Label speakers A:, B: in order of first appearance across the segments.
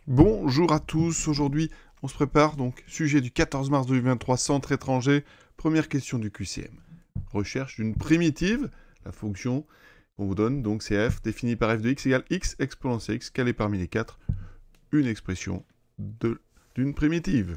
A: Bonjour à tous, aujourd'hui on se prépare, donc sujet du 14 mars 2023, centre étranger, première question du QCM. Recherche d'une primitive, la fonction qu'on vous donne, donc c'est f, définie par f de x égale x exponentielle x, quelle est parmi les quatre une expression d'une primitive.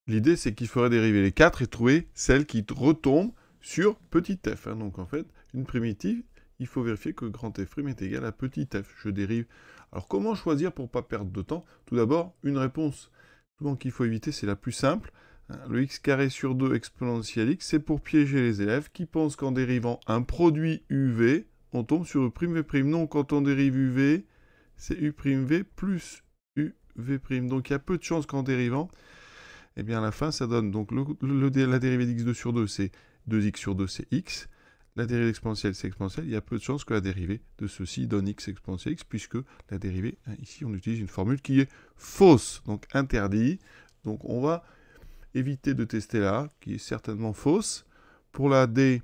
A: L'idée c'est qu'il faudrait dériver les quatre et trouver celle qui retombe sur petit f. Donc en fait, une primitive, il faut vérifier que grand f' est égal à petit f. Je dérive. Alors comment choisir pour ne pas perdre de temps? Tout d'abord, une réponse souvent qu'il faut éviter, c'est la plus simple. Le x carré sur 2 exponentielle x, c'est pour piéger les élèves qui pensent qu'en dérivant un produit uv, on tombe sur u'v'. Non, quand on dérive uv, c'est u'v plus uv'. Donc il y a peu de chances qu'en dérivant, et bien à la fin, ça donne donc la dérivée d'x2 sur 2, c'est 2x sur 2, c'est x. La dérivée exponentielle, c'est exponentielle. Il y a peu de chances que la dérivée de ceci donne x exponentielle x, puisque la dérivée, ici, on utilise une formule qui est fausse, donc interdit. Donc on va éviter de tester là, qui est certainement fausse. Pour la d,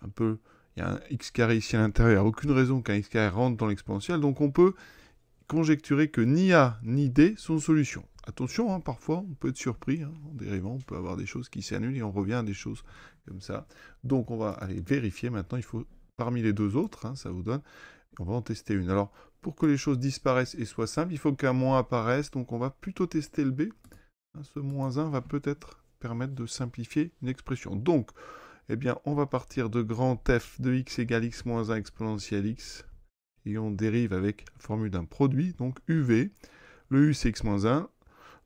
A: un peu, il y a un x carré ici à l'intérieur, il n'y a aucune raison qu'un x carré rentre dans l'exponentielle, donc on peut conjecturer que ni a ni d sont solutions. Attention, parfois, on peut être surpris. En dérivant, on peut avoir des choses qui s'annulent et on revient à des choses comme ça. Donc, on va aller vérifier. Maintenant, il faut, parmi les deux autres, ça vous donne, on va en tester une. Alors, pour que les choses disparaissent et soient simples, il faut qu'un moins apparaisse. Donc, on va plutôt tester le b. Ce moins 1 va peut-être permettre de simplifier une expression. Donc, eh bien, on va partir de grand f de x égale x moins 1 exponentielle x. Et on dérive avec la formule d'un produit, donc uv. Le u, c'est x moins 1.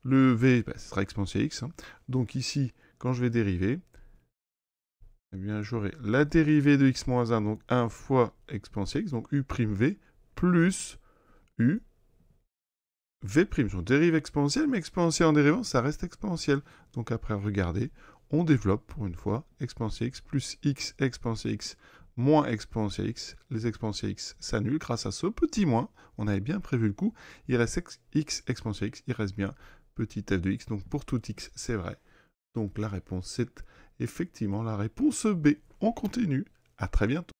A: Le v, ce sera exponentielle x. Donc ici, quand je vais dériver, eh bien, j'aurai la dérivée de x moins 1, donc 1 fois exponentielle x, donc u'v, plus u, v'. On dérive exponentielle, mais exponentielle en dérivant, ça reste exponentielle. Donc après, regardez, on développe pour une fois exponentielle x plus x exponentielle x moins exponentielle x. Les exponentielles x s'annulent grâce à ce petit moins. On avait bien prévu le coup. Il reste x exponentielle x, il reste bien petit f de x. Donc pour tout x, c'est vrai. Donc la réponse, c'est effectivement la réponse B. On continue. À très bientôt.